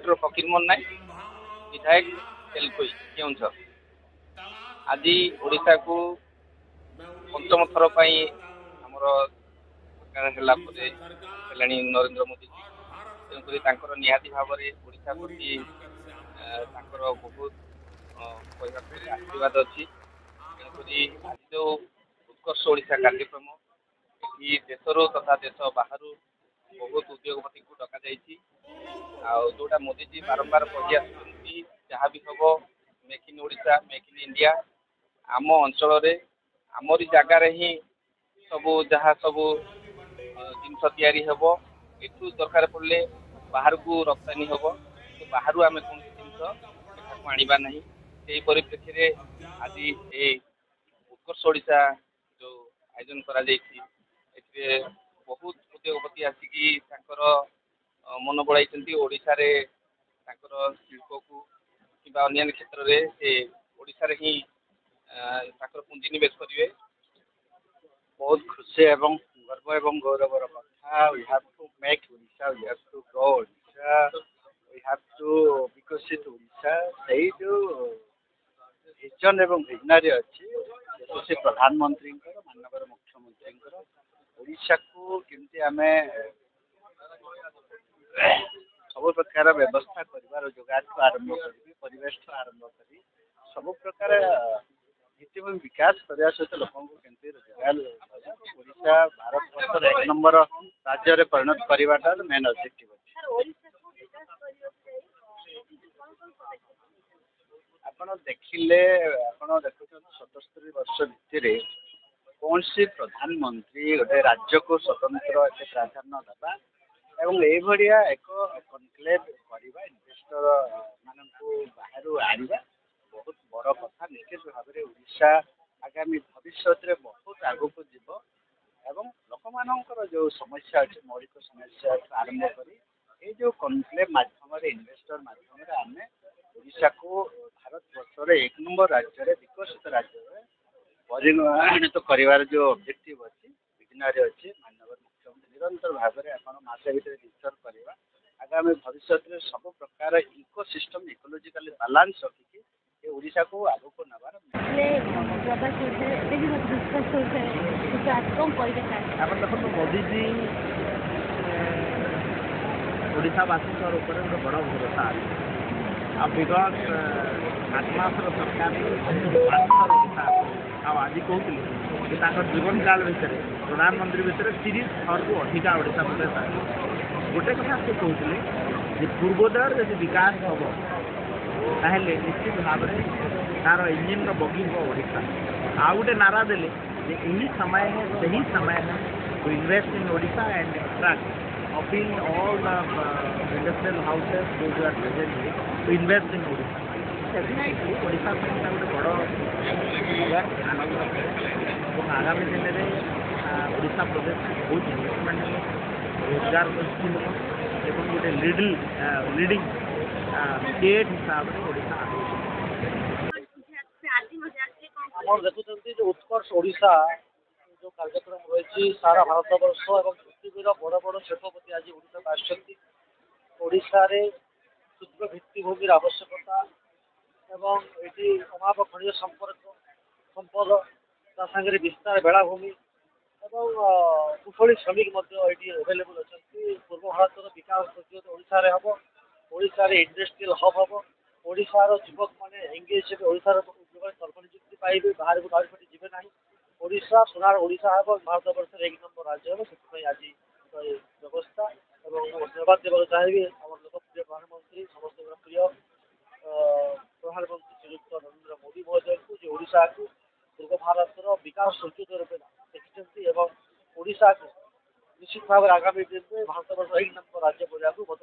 Doctor Fakir Mohan नायक विधायक तेलकोई केउंझर आज ओडिशा को पंचम थर आमर सरकार नरेंद्र मोदी जी तेणुकर निहाती भाव में ओडिशा प्रति बहुत आशीर्वाद अच्छी तेणुक आज जो उत्कर्ष ओडिशा कार्यक्रम ये देशर तथा देश बाहर बहुत उद्योगपति को डक जोटा मोदी जी बारंबार कही आसुच्च जहाँ भी हम make in Odisha make in India आम अंचल आमरी जगार ही सब जहाँ सब जिनस तू दरकार पड़े बाहर को रप्तानी हम तो बाहर आम कौन जिनस आनवा ना से परिप्रेक्षी में आज ये उत्कर्ष ओडिशा जो आयोजन कर बहुत उद्योगपति आसिकी मन बढ़ाई ओडिशा रे शिल्प को कि अन्य क्षेत्र में से ओडिशा रे ही पुंजी निवेश करेंगे। बहुत खुशी एवं गर्व एवं गौरवर कथा we have to make Odisha we have to grow Odisha we have to विकसित ओडिशा सही जो विजन एवं विजनरी अच्छी यशस्वी प्रधानमंत्री माननीय मुख्यमंत्री ओडिशा को केमती आमे सब प्रकार व्यवस्था कर जोगाड़ आरंभ करी परिवेश आरंभ करी सब प्रकार नीति विकास करने सहित लोक केमती रोजगार ओडिशा भारत वर्ष 1 नंबर राज्य में परिणत करवाटा मेन ऑब्जेक्टिव अच्छे आपण देखिले आपण देखुं 77 वर्ष भितर कौन सी प्रधानमंत्री गोटे राज्य को स्वतंत्र एत प्राधान्य देवा एवं ये भाया एक कनक्लेव करवा इन्वेस्टर मानू बाहर आनिबा बहुत बड़ कथा निश्चित भाव में ओडिशा आगामी भविष्य में बहुत आगू को जीव एवं लोक मानकर जो समस्या अच्छे मौलिक समस्या आरंभ कर जो कनक्लेव माध्यम इन्वेस्टर माध्यम आम ओडिशा को भारत वर्ष 1 नंबर राज्य विकसित राज्य में परिणत कर जो ऑब्जेक्टिव अच्छी विजनरी अच्छी माननीय मुख्यमंत्री निरंतर भाव में आप मासे भितर रिसर्च करवा आगामी भविष्य में सब प्रकार इकोसिस्टम इकोलॉजिकल बैलेंस रखिकी ये ओडिशा को आगू को नबार देखो मोदी जी ओडिशावासी ऊपर गोटे बड़ भरोसा आ विगत 8 मासर सरकार ओडिशा आज कहते कि जीवन काल भितर प्रधानमंत्री भितर 30 थर को अधिका ओडिशा प्रदेश गोटे कथा से कहते कि पूर्वोदय जब विकास हम ताहले निश्चित भाव में तार इंजिन बगी हम ओडिशा आ गोटे नारा देले यही समय है सही समय है to invest in Odisha and attract appeal all the industrial houses those are present to invest in Odisha definitely Odisha गोटे बड़ आगामी दिन में ओडिशा प्रदेश बहुत इन्वेस्टमेंट रोजगार सृष्टि हो गोटे लीडिंग स्टेट हिसाब से ओडिशा देखुं जो उत्कर्ष ओडिशा जो कार्यक्रम रही सारा भारत वर्ष और पृथ्वीर बड़ बड़ शिल्पपति आज ओडिशा आशा क्षुद्र भित्तिभूमि आवश्यकता एवं ये अभाव खनिज संपद सागर विस्तार बेलाभूमि एवं कुशली श्रमिक एभेलेबल अच्छा पूर्व भारत विकास ओडिशा हम ओडिशा इंडस्ट्रियल हब हम ओडिशार युवक मैंने एंगेज हे ओडिशार कर्मनियुक्ति पाइबे बाहर को दावी पटी जीवे ना ओडिशा सोनार ओडिशा हम भारत वर्ष 1 नंबर राज्य हम से आज व्यवस्था और धन्यवाद देवाक चाहिए आम लोकप्रिय प्रधानमंत्री समस्त प्रिय प्रधानमंत्री श्रीयुक्त नरेंद्र मोदी महोदय को जो ओडिशा को पूर्व भारत विकास संकेत रूप देखते ओडिशा को निश्चित भाव आगामी दिन में भारत वर्ष 1 नंबर राज्य बजा को मत